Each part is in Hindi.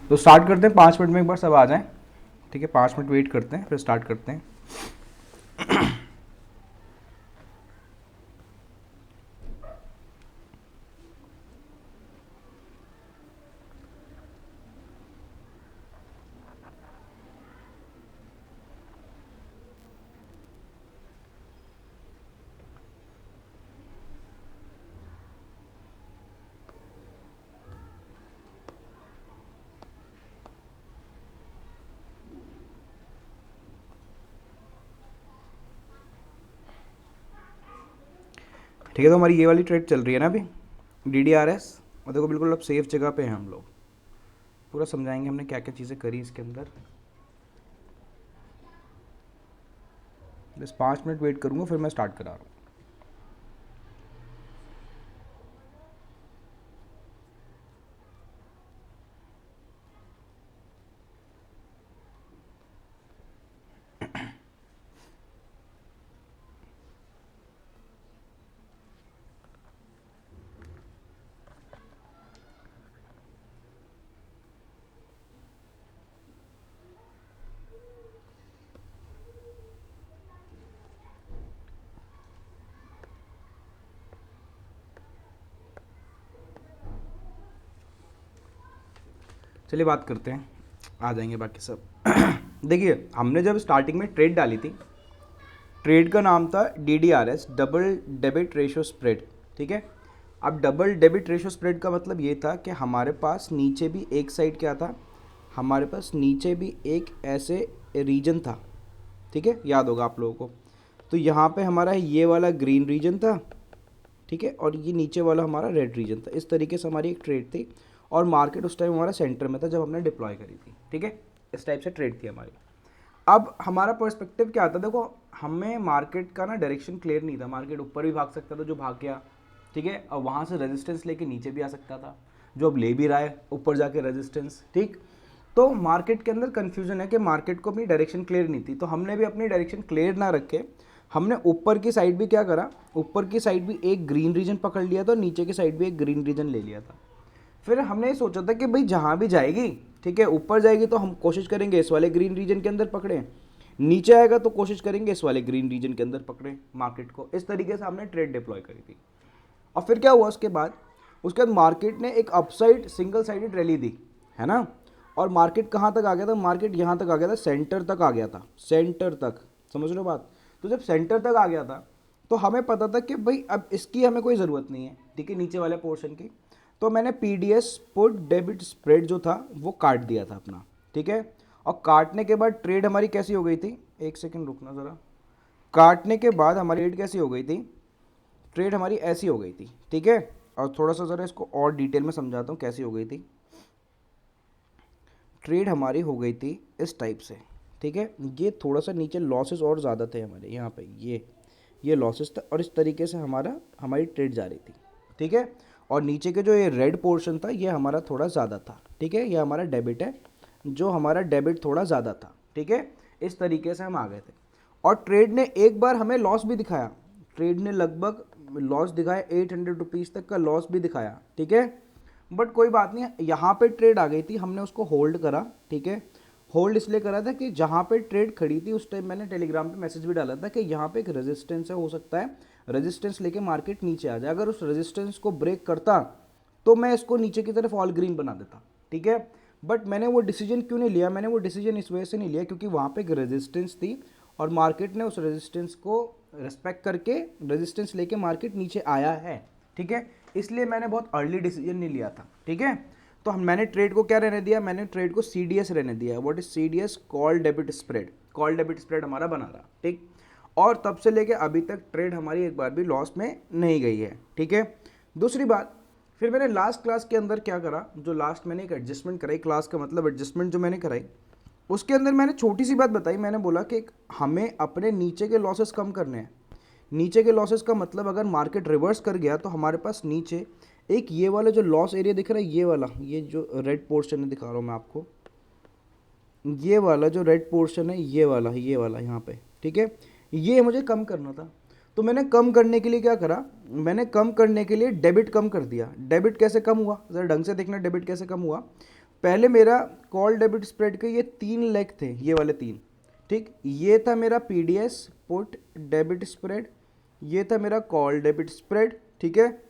तो स्टार्ट करते हैं, 5 मिनट में एक बार सब आ जाएं, ठीक है। 5 मिनट वेट करते हैं, फिर स्टार्ट करते हैं। ठीक है, तो हमारी ये वाली ट्रेड चल रही है ना अभी, DDRS। और देखो बिल्कुल अब सेफ जगह पे हैं हम लोग। पूरा समझाएंगे हमने क्या क्या चीज़ें करी इसके अंदर। बस 5 मिनट वेट करूँगा, फिर मैं स्टार्ट करा रहा हूँ। चलिए बात करते हैं, आ जाएंगे बाकी सब। देखिए, हमने जब स्टार्टिंग में ट्रेड डाली थी, ट्रेड का नाम था DDRS, double debit ratio spread, ठीक है। अब डबल डेबिट रेशियो स्प्रेड का मतलब ये था कि हमारे पास नीचे भी एक साइड क्या था, हमारे पास नीचे भी एक ऐसे रीजन था, ठीक है, याद होगा आप लोगों को। तो यहाँ पे हमारा ये वाला ग्रीन रीजन था, ठीक है, और ये नीचे वाला हमारा रेड रीजन था। इस तरीके से हमारी एक ट्रेड थी, और मार्केट उस टाइम हमारा सेंटर में था जब हमने डिप्लॉय करी थी, ठीक है। इस टाइप से ट्रेड थी हमारी। अब हमारा पर्सपेक्टिव क्या था, देखो हमें मार्केट का ना डायरेक्शन क्लियर नहीं था। मार्केट ऊपर भी भाग सकता था, जो भाग गया, ठीक है, और वहाँ से रेजिस्टेंस लेके नीचे भी आ सकता था, जो अब ले भी रहा है ऊपर जाके रेजिस्टेंस, ठीक। तो मार्केट के अंदर कन्फ्यूजन है कि मार्केट को अपनी डायरेक्शन क्लियर नहीं थी। तो हमने भी अपनी डायरेक्शन क्लियर ना रखे, हमने ऊपर की साइड भी क्या करा, ऊपर की साइड भी एक ग्रीन रीजन पकड़ लिया था, और नीचे की साइड भी एक ग्रीन रीजन ले लिया था। फिर हमने ये सोचा था कि भाई जहाँ भी जाएगी, ठीक है, ऊपर जाएगी तो हम कोशिश करेंगे इस वाले ग्रीन रीजन के अंदर पकड़ें, नीचे आएगा तो कोशिश करेंगे इस वाले ग्रीन रीजन के अंदर पकड़ें मार्केट को। इस तरीके से हमने ट्रेड डिप्लॉय करी थी। और फिर क्या हुआ उसके बाद मार्केट ने एक अपसाइड सिंगल साइडेड रैली दी, है ना। और मार्केट कहाँ तक आ गया था, मार्केट यहाँ तक आ गया था, सेंटर तक आ गया था, सेंटर तक, समझ लो बात। तो जब सेंटर तक आ गया था, तो हमें पता था कि भाई अब इसकी हमें कोई ज़रूरत नहीं है, ठीक है, नीचे वाले पोर्शन की। तो मैंने PDS पुट डेबिट स्प्रेड जो था वो काट दिया था अपना, ठीक है। और काटने के बाद ट्रेड हमारी कैसी हो गई थी, एक सेकंड रुकना ज़रा। काटने के बाद हमारी ट्रेड कैसी हो गई थी, ट्रेड हमारी ऐसी हो गई थी, ठीक है। और थोड़ा सा ज़रा इसको और डिटेल में समझाता हूँ कैसी हो गई थी। ट्रेड हमारी हो गई थी इस टाइप से, ठीक है। ये थोड़ा सा नीचे लॉसेस और ज़्यादा थे हमारे यहाँ पे, ये लॉसेस था, और इस तरीके से हमारी ट्रेड जा रही थी, ठीक है। और नीचे के जो ये रेड पोर्शन था ये हमारा थोड़ा ज़्यादा था, ठीक है। ये हमारा डेबिट है, जो हमारा डेबिट थोड़ा ज़्यादा था, ठीक है। इस तरीके से हम आ गए थे। और ट्रेड ने एक बार हमें लॉस भी दिखाया, ट्रेड ने लगभग लॉस दिखाया, 800 रुपीज़ तक का लॉस भी दिखाया, ठीक है। बट कोई बात नहीं, यहाँ पे ट्रेड आ गई थी, हमने उसको होल्ड करा, ठीक है। होल्ड इसलिए करा था कि जहाँ पे ट्रेड खड़ी थी उस टाइम मैंने टेलीग्राम पे मैसेज भी डाला था कि यहाँ पे एक रेजिस्टेंस है, हो सकता है रेजिस्टेंस लेके मार्केट नीचे आ जाए। अगर उस रेजिस्टेंस को ब्रेक करता तो मैं इसको नीचे की तरफ ऑल ग्रीन बना देता, ठीक है। बट मैंने वो डिसीजन क्यों नहीं लिया, मैंने वो डिसीजन इस वजह से नहीं लिया क्योंकि वहाँ पे एक रेजिस्टेंस थी, और मार्केट ने उस रेजिस्टेंस को रिस्पेक्ट करके रेजिस्टेंस लेके मार्केट नीचे आया है, ठीक है। इसलिए मैंने बहुत अर्ली डिसीजन नहीं लिया था, ठीक है। तो मैंने ट्रेड को क्या रहने दिया, मैंने ट्रेड को CDS रहने दिया। What is CDS, call debit spread. Call debit spread हमारा बना रहा, ठीक। और तब से लेके अभी तक ट्रेड हमारी एक बार भी लॉस में नहीं गई है, ठीक है। दूसरी बात, फिर मैंने लास्ट क्लास के अंदर क्या करा, जो लास्ट मैंने एक एडजस्टमेंट कराई, क्लास का मतलब एडजस्टमेंट जो मैंने कराई, उसके अंदर मैंने छोटी सी बात बताई। मैंने बोला कि हमें अपने नीचे के लॉसेस कम करने हैं। नीचे के लॉसेस का मतलब अगर मार्केट रिवर्स कर गया तो हमारे पास नीचे एक ये वाला जो लॉस एरिया दिख रहा है, ये वाला, ये जो रेड पोर्शन है दिखा रहा हूँ मैं आपको, ये वाला जो रेड पोर्शन है, ये वाला यहाँ पे, ठीक है, ये मुझे कम करना था। तो मैंने कम करने के लिए क्या करा, मैंने कम करने के लिए डेबिट कम कर दिया। डेबिट कैसे कम हुआ, ज़रा ढंग से देखना डेबिट कैसे कम हुआ। पहले मेरा कॉल डेबिट स्प्रेड के ये 3 लेग थे, ये वाले 3, ठीक। ये था मेरा पीडीएस पुट डेबिट स्प्रेड, ये था मेरा कॉल डेबिट स्प्रेड, ठीक है।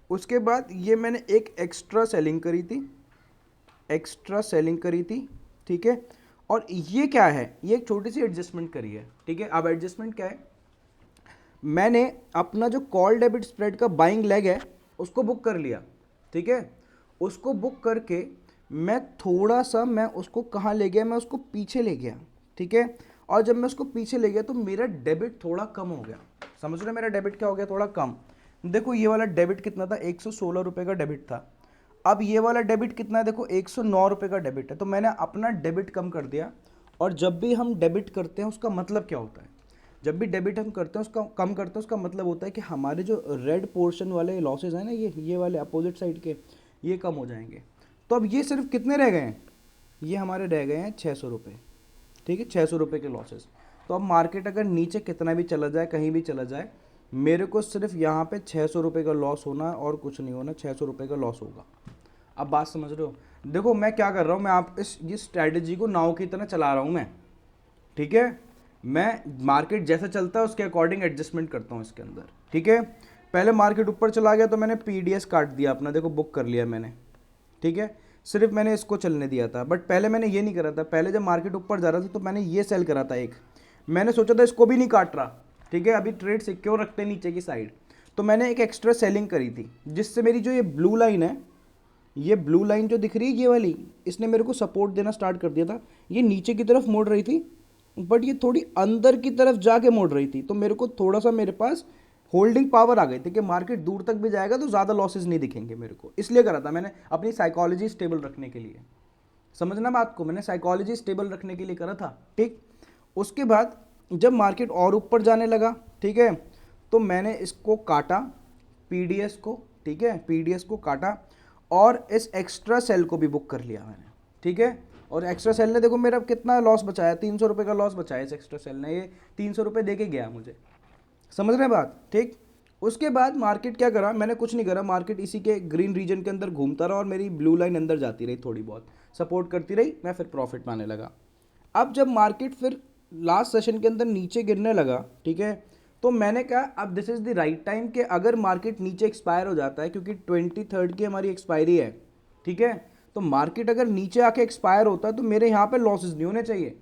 उसके बाद ये मैंने एक एक्स्ट्रा सेलिंग करी थी, ठीक है। और ये क्या है, ये एक छोटी सी एडजस्टमेंट करी है, ठीक है। अब एडजस्टमेंट क्या है, मैंने अपना जो कॉल डेबिट स्प्रेड का बाइंग लेग है उसको बुक कर लिया, ठीक है। उसको बुक करके मैं थोड़ा सा, मैं उसको कहाँ ले गया, मैं उसको पीछे ले गया, ठीक है। और जब मैं उसको पीछे ले गया तो मेरा डेबिट थोड़ा कम हो गया। समझ रहे, मेरा डेबिट क्या हो गया, थोड़ा कम। देखो ये वाला डेबिट कितना था, 116 रुपये का डेबिट था। अब ये वाला डेबिट कितना है, देखो 109 रुपये का डेबिट है। तो मैंने अपना डेबिट कम कर दिया। और जब भी हम डेबिट करते हैं उसका मतलब क्या होता है, जब भी डेबिट हम करते हैं उसका कम करते हैं, उसका मतलब होता है कि हमारे जो रेड पोर्शन वाले लॉसेज हैं ना, ये वाले अपोजिट साइड के, ये कम हो जाएंगे। तो अब ये सिर्फ कितने रह गए हैं, ये हमारे रह गए हैं 600 रुपये, ठीक है, 600 रुपये के लॉसेज। तो अब मार्केट अगर नीचे कितना भी चला जाए, कहीं भी चला जाए, मेरे को सिर्फ यहाँ पे 600 रुपये का लॉस होना और कुछ नहीं होना, 600 रुपये का लॉस होगा। अब बात समझ रहे हो। देखो मैं क्या कर रहा हूँ, मैं आप इस स्ट्रैटेजी को नाव की तरह चला रहा हूँ मैं, ठीक है। मैं मार्केट जैसा चलता है उसके अकॉर्डिंग एडजस्टमेंट करता हूँ इसके अंदर, ठीक है। पहले मार्केट ऊपर चला गया तो मैंने पीडीएस काट दिया अपना, देखो बुक कर लिया मैंने, ठीक है। सिर्फ मैंने इसको चलने दिया था, बट पहले मैंने ये नहीं करा था। पहले जब मार्केट ऊपर जा रहा था तो मैंने ये सेल करा था एक, मैंने सोचा था इसको भी नहीं काट रहा, ठीक है, अभी ट्रेड सिक्योर रखते हैं नीचे की साइड। तो मैंने एक एक्स्ट्रा सेलिंग करी थी, जिससे मेरी जो ये ब्लू लाइन है, ये ब्लू लाइन जो दिख रही है ये वाली, इसने मेरे को सपोर्ट देना स्टार्ट कर दिया था। ये नीचे की तरफ मोड़ रही थी, बट ये थोड़ी अंदर की तरफ जाके मोड़ रही थी। तो मेरे को थोड़ा सा, मेरे पास होल्डिंग पावर आ गई थी कि मार्केट दूर तक भी जाएगा तो ज़्यादा लॉसेस नहीं दिखेंगे मेरे को, इसलिए करा था मैंने, अपनी साइकोलॉजी स्टेबल रखने के लिए। समझना बात को, मैंने साइकोलॉजी स्टेबल रखने के लिए करा था, ठीक। उसके बाद जब मार्केट और ऊपर जाने लगा, ठीक है, तो मैंने इसको काटा, पीडीएस को, ठीक है, पीडीएस को काटा और इस एक्स्ट्रा सेल को भी बुक कर लिया मैंने, ठीक है। और एक्स्ट्रा सेल ने देखो मेरा कितना लॉस बचाया, 300 रुपये का लॉस बचाया इस एक्स्ट्रा सेल ने, ये 300 रुपये दे के गया मुझे। समझ रहे हैं बात, ठीक। उसके बाद मार्केट क्या करा, मैंने कुछ नहीं करा, मार्केट इसी के ग्रीन रीजन के अंदर घूमता रहा और मेरी ब्लू लाइन अंदर जाती रही, थोड़ी बहुत सपोर्ट करती रही, मैं फिर प्रॉफिट पाने लगा। अब जब मार्केट फिर लास्ट सेशन के अंदर नीचे गिरने लगा, ठीक है, तो मैंने कहा अब this is the right time कि अगर मार्केट नीचे एक्सपायर हो जाता है, क्योंकि 23 की हमारी एक्सपायरी है, ठीक है, तो मार्केट अगर नीचे आके एक्सपायर होता है तो मेरे यहाँ पे लॉसेस नहीं होने चाहिए।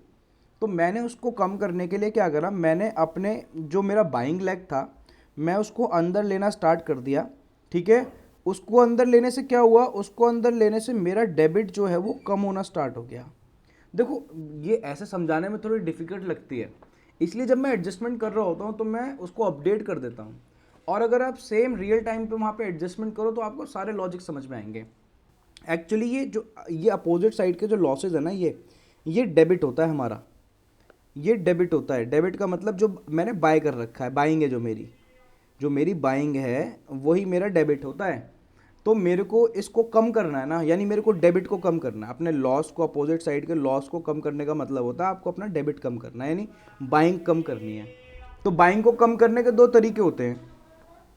तो मैंने उसको कम करने के लिए क्या करा, मैंने अपने जो मेरा बाइंग लेग था, मैं उसको अंदर लेना स्टार्ट कर दिया, ठीक है। उसको अंदर लेने से क्या हुआ, उसको अंदर लेने से मेरा डेबिट जो है वो कम होना स्टार्ट हो गया। देखो ये ऐसे समझाने में थोड़ी डिफ़िकल्ट लगती है, इसलिए जब मैं एडजस्टमेंट कर रहा होता हूँ तो मैं उसको अपडेट कर देता हूँ। और अगर आप सेम रियल टाइम पे वहाँ पे एडजस्टमेंट करो तो आपको सारे लॉजिक समझ में आएंगे। एक्चुअली ये अपोजिट साइड के जो लॉसेज है ना, ये डेबिट होता है हमारा, ये डेबिट होता है। डेबिट का मतलब जो मैंने बाय कर रखा है, बाइंग है जो मेरी बाइंग है वही मेरा डेबिट होता है। तो मेरे को इसको कम करना है ना, यानी मेरे को डेबिट को कम करना है, अपने लॉस को, अपोजिट साइड के लॉस को कम करने का मतलब होता है आपको अपना डेबिट कम करना है, यानी बाइंग कम करनी है। तो बाइंग को कम करने के 2 तरीके होते हैं,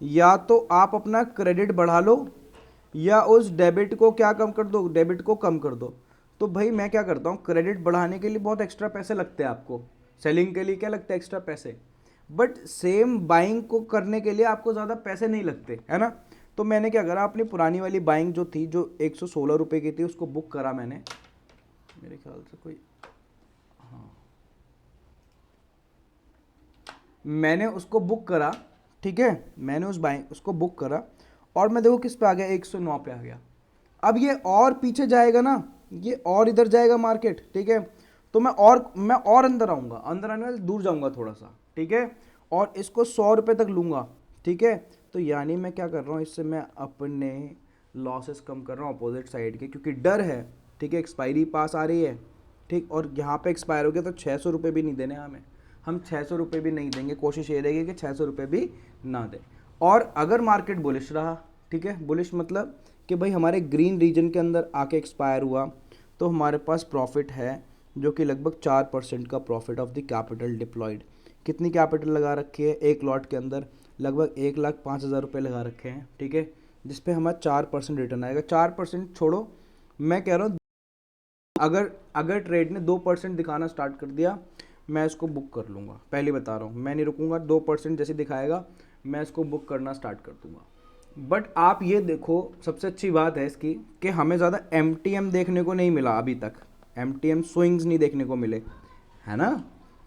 या तो आप अपना क्रेडिट बढ़ा लो या उस डेबिट को क्या कम कर दो, डेबिट को कम कर दो। तो भाई मैं क्या करता हूँ, क्रेडिट बढ़ाने के लिए बहुत एक्स्ट्रा पैसे लगते हैं आपको, सेलिंग के लिए क्या लगता है, एक्स्ट्रा पैसे, बट सेम बाइंग को करने के लिए आपको ज़्यादा पैसे नहीं लगते, है ना। तो मैंने क्या करा, अपनी पुरानी वाली बाइंग जो थी, जो 116 रुपये की थी, उसको बुक करा मैंने, मेरे ख्याल से कोई, हाँ, मैंने उसको बुक करा, ठीक है, मैंने उसको बुक करा और मैं देखो किस पे आ गया, 109 पे आ गया। अब ये और पीछे जाएगा ना, ये और इधर जाएगा मार्केट, ठीक है, तो मैं और अंदर आऊँगा, अंदर आने वाले दूर जाऊँगा थोड़ा सा, ठीक है, और इसको 100 रुपये तक लूँगा, ठीक है। तो यानी मैं क्या कर रहा हूँ, इससे मैं अपने लॉसेस कम कर रहा हूँ अपोजिट साइड के, क्योंकि डर है, ठीक है, एक्सपायरी पास आ रही है, ठीक, और यहाँ पे एक्सपायर हो गया तो 600 रुपये भी नहीं देने हमें, हम 600 रुपये भी नहीं देंगे, कोशिश ये रहेगी कि 600 रुपये भी ना दें। और अगर मार्केट बुलिश रहा, ठीक है, बुलिश मतलब कि भाई हमारे ग्रीन रीजन के अंदर आके एक्सपायर हुआ, तो हमारे पास प्रॉफिट है जो कि लगभग 4% का profit of the capital deployed. कितनी कैपिटल लगा रखी है, एक लॉट के अंदर लगभग 1,05,000 रुपये लगा रखे हैं, ठीक है, जिस पे हमारा 4% रिटर्न आएगा। 4% छोड़ो, मैं कह रहा हूँ अगर अगर ट्रेड ने 2% दिखाना स्टार्ट कर दिया, मैं इसको बुक कर लूँगा, पहले बता रहा हूँ, मैं नहीं रुकूंगा, 2% जैसे दिखाएगा मैं इसको बुक करना स्टार्ट कर दूंगा। बट आप ये देखो, सबसे अच्छी बात है इसकी कि हमें ज़्यादा MTM देखने को नहीं मिला अभी तक, MTM स्विंग्स नहीं देखने को मिले, है ना।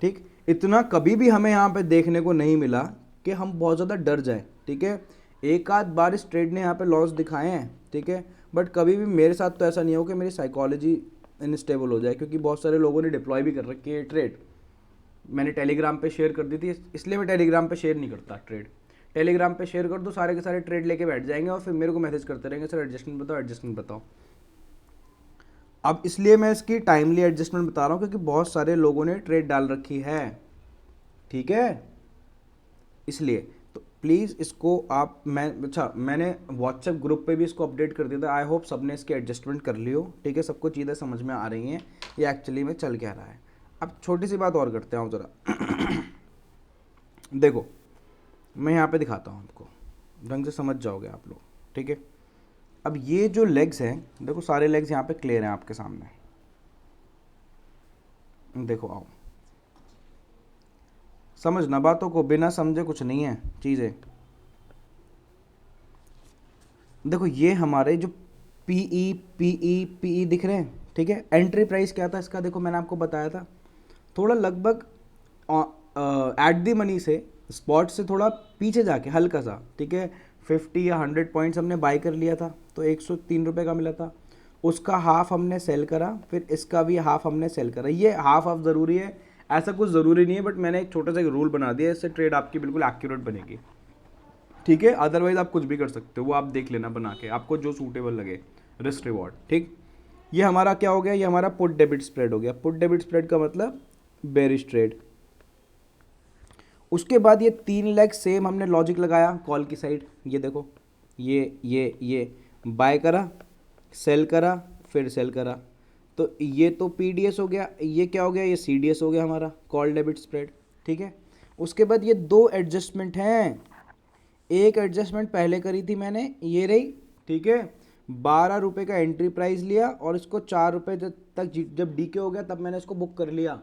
ठीक, इतना कभी भी हमें यहाँ पे देखने को नहीं मिला कि हम बहुत ज़्यादा डर जाए। ठीक है, एक आध बार इस ट्रेड ने यहाँ पे लॉस दिखाए हैं, ठीक है, बट कभी भी मेरे साथ तो ऐसा नहीं हो कि मेरी साइकोलॉजी इनस्टेबल हो जाए, क्योंकि बहुत सारे लोगों ने डिप्लॉय भी कर रखी है ट्रेड। मैंने टेलीग्राम पे शेयर कर दी थी, इसलिए मैं टेलीग्राम पे शेयर नहीं करता ट्रेड। टेलीग्राम पे शेयर कर दो, सारे के सारे ट्रेड लेके बैठ जाएंगे और फिर मेरे को मैसेज करते रहेंगे, सर एडजस्टमेंट बताओ, एडजस्टमेंट बताओ। अब इसलिए मैं इसकी टाइमली एडजस्टमेंट बता रहा हूँ क्योंकि बहुत सारे लोगों ने ट्रेड डाल रखी है, ठीक है, इसलिए। तो प्लीज़ इसको आप, मैंने व्हाट्सएप ग्रुप पे भी इसको अपडेट कर दिया था। आई होप सबने इसकी एडजस्टमेंट कर ली हो, ठीक है, सबको चीज़ें समझ में आ रही हैं ये एक्चुअली में चल क्या रहा है। अब छोटी सी बात और करते हैं ज़रा देखो, मैं यहाँ पे दिखाता हूँ आपको, ढंग से समझ जाओगे आप लोग, ठीक है। अब ये जो लेग्स हैं, देखो सारे लेग्स यहाँ पे क्लियर हैं आपके सामने, देखो आओ समझना बातों को, बिना समझे कुछ नहीं है चीज़ें। देखो ये हमारे जो पीई दिख रहे हैं, ठीक है। एंट्री प्राइस क्या था इसका, देखो मैंने आपको बताया था, थोड़ा लगभग एट दी मनी से, स्पॉट से थोड़ा पीछे जाके हल्का सा, ठीक है, 50 या 100 पॉइंट्स हमने बाई कर लिया था, तो 103 रुपये का मिला था, उसका हाफ हमने सेल करा, फिर इसका भी हाफ हमने सेल करा। ये हाफ हाफ ज़रूरी है, ऐसा कुछ ज़रूरी नहीं है, बट मैंने एक छोटा सा रूल बना दिया, इससे ट्रेड आपकी बिल्कुल एक्यूरेट बनेगी, ठीक है। अदरवाइज आप कुछ भी कर सकते हो, वो आप देख लेना बना के, आपको जो सूटेबल लगे, रिस्क रिवॉर्ड, ठीक। ये हमारा क्या हो गया, ये हमारा पुट डेबिट स्प्रेड हो गया। पुट डेबिट स्प्रेड का मतलब बेरिश ट्रेड। उसके बाद ये 3 लेग सेम हमने लॉजिक लगाया कॉल की साइड, ये देखो, ये बाय करा, सेल करा, फिर सेल करा, तो ये तो PDS हो गया, ये क्या हो गया, ये CDS हो गया हमारा कॉल डेबिट स्प्रेड, ठीक है। उसके बाद ये 2 एडजस्टमेंट हैं, एक एडजस्टमेंट पहले करी थी मैंने, ये रही, ठीक है, 12 रुपये का एंट्री प्राइस लिया और इसको 4 रुपये तक जब डीके हो गया तब मैंने इसको बुक कर लिया,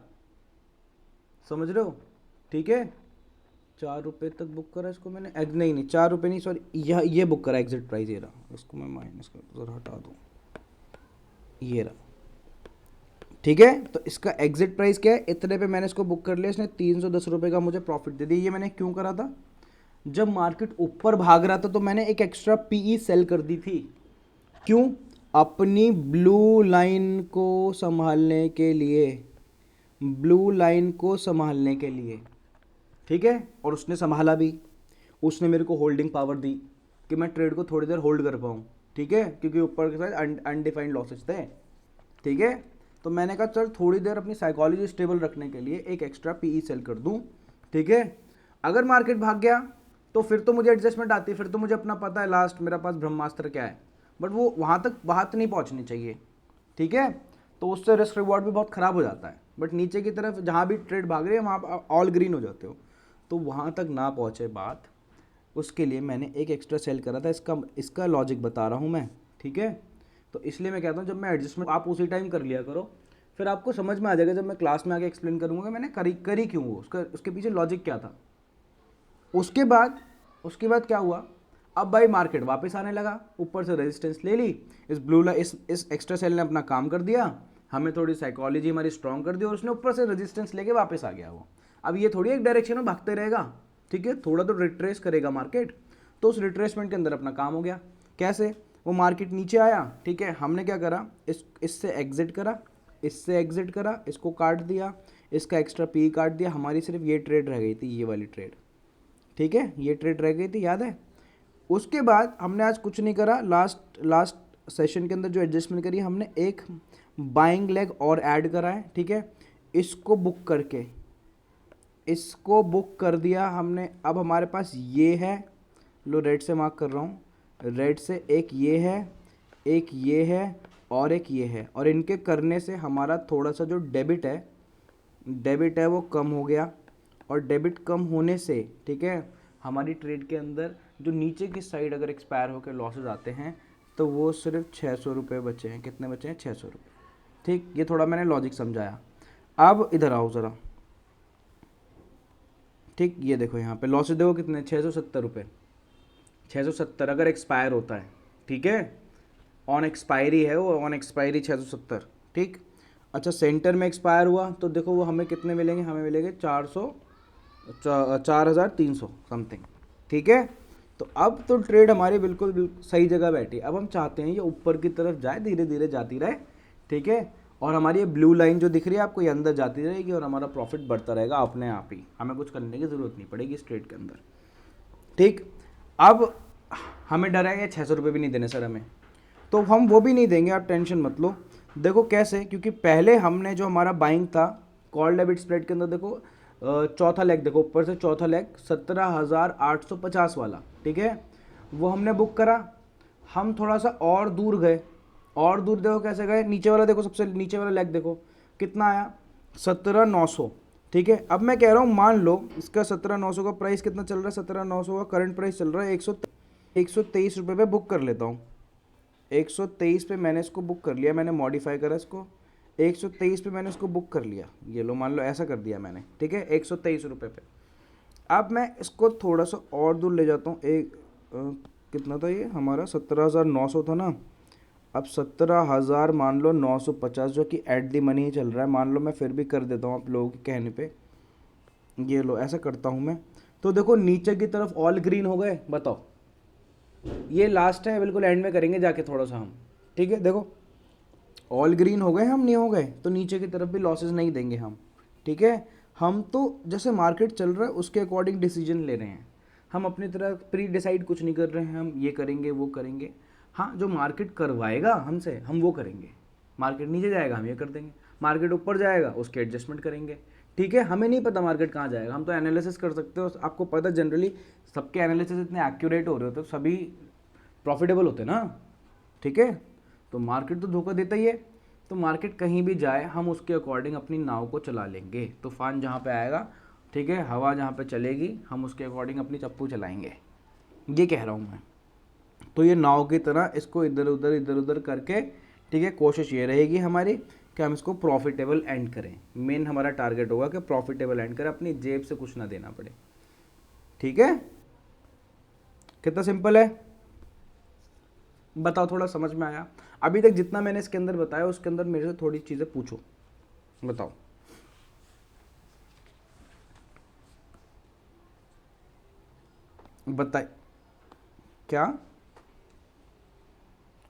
समझ रहे हो, ठीक है। 4 रुपये तक बुक करा इसको मैंने, नहीं 4 रुपये नहीं, सॉरी, ये बुक करा एग्जिट प्राइस, ये रहा, इसको मैं माइनस कर जरा हटा दूँ, ये रहा, ठीक है। तो इसका एग्जिट प्राइस क्या है, इतने पे मैंने इसको बुक कर लिया, इसने 310 रुपये का मुझे प्रॉफिट दे दिया। ये मैंने क्यों करा था, जब मार्केट ऊपर भाग रहा था तो मैंने एक एक्स्ट्रा PE सेल कर दी थी, क्यों, अपनी ब्लू लाइन को संभालने के लिए, ब्लू लाइन को संभालने के लिए, ठीक है। और उसने संभाला भी, उसने मेरे को होल्डिंग पावर दी कि मैं ट्रेड को थोड़ी देर होल्ड कर पाऊँ, ठीक है, क्योंकि ऊपर के साथ अनडिफाइंड लॉसेज थे, ठीक है। तो मैंने कहा चल थोड़ी देर अपनी साइकोलॉजी स्टेबल रखने के लिए एक एक्स्ट्रा PE सेल कर दूँ, ठीक है। अगर मार्केट भाग गया तो फिर तो मुझे एडजस्टमेंट आती है, फिर तो मुझे अपना पता है लास्ट मेरा पास ब्रह्मास्त्र क्या है, बट वो वहाँ तक बात नहीं पहुँचनी चाहिए, ठीक है। तो उससे रिस्क रिवॉर्ड भी बहुत ख़राब हो जाता है, बट नीचे की तरफ जहाँ भी ट्रेड भाग रही है वहाँ आप ऑल ग्रीन हो जाते हो, तो वहाँ तक ना पहुँचे बात, उसके लिए मैंने एक एक्स्ट्रा सेल करा था। इसका लॉजिक बता रहा हूँ मैं, ठीक है। तो इसलिए मैं कहता हूँ जब मैं एडजस्टमेंट आप उसी टाइम कर लिया करो, फिर आपको समझ में आ जाएगा, जब मैं क्लास में आके एक्सप्लेन करूँगा मैंने करी क्यों, उसके पीछे लॉजिक क्या था। उसके बाद क्या हुआ, अब भाई मार्केट वापस आने लगा, ऊपर से रेजिस्टेंस ले ली, इस ब्लू लाइन इस एक्स्ट्रा सेल ने अपना काम कर दिया, हमें थोड़ी साइकोलॉजी हमारी स्ट्रॉन्ग कर दी और उसने ऊपर से रेजिस्टेंस लेके वापस आ गया वो। अब ये थोड़ी एक डायरेक्शन में भागते रहेगा, ठीक है, थोड़ा तो रिट्रेस करेगा मार्केट, तो उस रिट्रेसमेंट के अंदर अपना काम हो गया। कैसे, वो मार्केट नीचे आया, ठीक है, हमने क्या करा, इससे एग्जिट करा, इससे एग्जिट करा, इसको काट दिया, इसका एक्स्ट्रा PE काट दिया, हमारी सिर्फ ये ट्रेड रह गई थी, ये वाली ट्रेड, ठीक है, ये ट्रेड रह गई थी, याद है। उसके बाद हमने आज कुछ नहीं करा, लास्ट सेशन के अंदर जो एडजस्टमेंट करी हमने, एक बाइंग लेग और ऐड करा है, ठीक है, इसको बुक कर दिया हमने। अब हमारे पास ये है, लो रेड से मार्क कर रहा हूँ, रेड से एक ये है, एक ये है और एक ये है, और इनके करने से हमारा थोड़ा सा जो डेबिट है वो कम हो गया, और डेबिट कम होने से, ठीक है, हमारी ट्रेड के अंदर जो नीचे की साइड अगर एक्सपायर होकर लॉसेज आते हैं तो वो सिर्फ 600 रुपये बचे हैं। कितने बचे हैं, 600 रुपये, ठीक, ये थोड़ा मैंने लॉजिक समझाया। अब इधर आओ ज़रा, ठीक, ये देखो यहाँ पे लॉसेस देखो कितने, 670 रुपये, 670 अगर एक्सपायर होता है, ठीक है, ऑन एक्सपायरी है वो, ऑन एक्सपायरी 670, ठीक। अच्छा सेंटर में एक्सपायर हुआ तो देखो वो हमें कितने मिलेंगे, हमें मिलेंगे 4,300 समथिंग, ठीक है। तो अब तो ट्रेड हमारी बिल्कुल सही जगह बैठी। अब हम चाहते हैं ये ऊपर की तरफ जाए, धीरे धीरे जाती रहे, ठीक है, और हमारी ये ब्लू लाइन जो दिख रही है आपको, ये अंदर जाती रहेगी और हमारा प्रॉफिट बढ़ता रहेगा अपने आप ही, हमें कुछ करने की ज़रूरत नहीं पड़ेगी इस ट्रेड के अंदर, ठीक। अब हमें डर है ये 600 रुपये भी नहीं देने सर हमें, तो हम वो भी नहीं देंगे, आप टेंशन मत लो। देखो कैसे, क्योंकि पहले हमने जो हमारा बाइंग था कॉल डेबिट स्प्रेड के अंदर, देखो चौथा लेग, देखो ऊपर से चौथा लेग 17,850 वाला, ठीक है, वो हमने बुक करा। हम थोड़ा सा और दूर गए, और दूर देखो कैसे गए, नीचे वाला देखो, सबसे नीचे वाला लेग देखो कितना आया, 17,900, ठीक है। अब मैं कह रहा हूँ मान लो इसका 17,900 का प्राइस कितना चल रहा है, 17,900 का करंट प्राइस चल रहा है 123 रुपये पे बुक कर लेता हूँ। 123 पे मैंने इसको बुक कर लिया, मैंने मॉडिफाई करा इसको, 123 पे मैंने इसको बुक कर लिया, ये लो मान लो ऐसा कर दिया मैंने, ठीक है, 123 रुपये पे। अब मैं इसको थोड़ा सा और दूर ले जाता हूँ, कितना था ये हमारा, 17,900 था ना, अब 17,000 मान लो 950, जो कि एट दी मनी ही चल रहा है, मान लो मैं फिर भी कर देता हूँ आप लोगों के कहने पे, ये लो ऐसा करता हूँ मैं। तो देखो नीचे की तरफ ऑल ग्रीन हो गए, बताओ, ये लास्ट है, बिल्कुल एंड में करेंगे जाके थोड़ा सा हम, ठीक है। देखो ऑल ग्रीन हो गए, हम नहीं हो गए, तो नीचे की तरफ भी लॉसेस नहीं देंगे हम, ठीक है। हम तो जैसे मार्केट चल रहा है उसके अकॉर्डिंग डिसीजन ले रहे हैं, हम अपनी तरह प्री डिसाइड कुछ नहीं कर रहे हैं, हम ये करेंगे वो करेंगे। हाँ जो मार्केट करवाएगा हमसे हम वो करेंगे, मार्केट नीचे जाएगा हम ये कर देंगे, मार्केट ऊपर जाएगा उसके एडजस्टमेंट करेंगे, ठीक है। हमें नहीं पता मार्केट कहाँ जाएगा, हम तो एनालिसिस कर सकते हो, आपको पता जनरली सबके एनालिसिस इतने एक्यूरेट हो रहे होते, तो सभी प्रॉफिटेबल होते ना, ठीक है। तो मार्केट तो धोखा देता ही है, तो मार्केट कहीं भी जाए हम उसके अकॉर्डिंग अपनी नाव को चला लेंगे, तूफान जहाँ पे आएगा, ठीक है, हवा जहाँ पे चलेगी हम उसके अकॉर्डिंग अपनी चप्पू चलाएंगे, ये कह रहा हूँ मैं। तो ये नाव की तरह इसको इधर उधर करके, ठीक है, कोशिश ये रहेगी हमारी कि हम इसको प्रॉफिटेबल एंड करें, मेन हमारा टारगेट होगा कि प्रॉफिटेबल एंड करें, अपनी जेब से कुछ ना देना पड़े, ठीक है। कितना सिंपल है बताओ, थोड़ा समझ में आया? अभी तक जितना मैंने इसके अंदर बताया उसके अंदर मेरे से थोड़ी चीज़ें पूछो, बताओ। बताए क्या?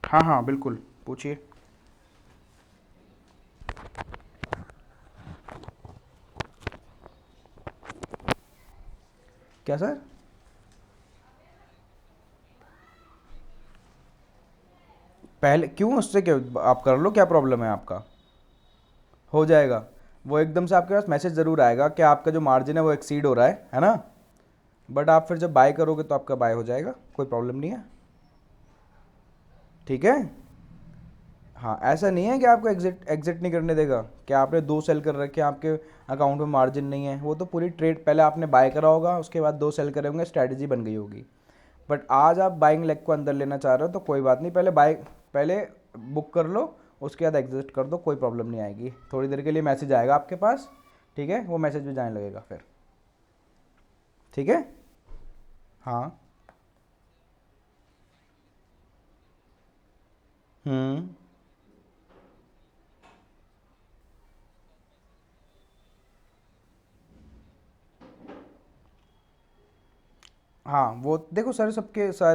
हाँ हाँ बिल्कुल पूछिए। क्या सर? पहले क्यों, उससे क्या आप कर लो, क्या प्रॉब्लम है आपका? हो जाएगा, वो एकदम से आपके पास मैसेज ज़रूर आएगा कि आपका जो मार्जिन है वो एक्सीड हो रहा है ना, बट आप फिर जब बाय करोगे तो आपका बाय हो जाएगा, कोई प्रॉब्लम नहीं है, ठीक है। हाँ ऐसा नहीं है कि आपको एग्जिट एग्जिट नहीं करने देगा, कि आपने 2 सेल कर रखे हैं, आपके अकाउंट में मार्जिन नहीं है, वो तो पूरी ट्रेड पहले आपने बाय करा होगा, उसके बाद 2 सेल करे होंगे, स्ट्रैटेजी बन गई होगी। बट आज आप बाइंग लेग को अंदर लेना चाह रहे हो तो कोई बात नहीं, पहले बुक कर लो, उसके बाद एग्जिट कर दो, कोई प्रॉब्लम नहीं आएगी, थोड़ी देर के लिए मैसेज आएगा आपके पास, ठीक है, वो मैसेज भी जाने लगेगा फिर, ठीक है। हाँ। हम्म। हाँ वो देखो सर, सबके साथ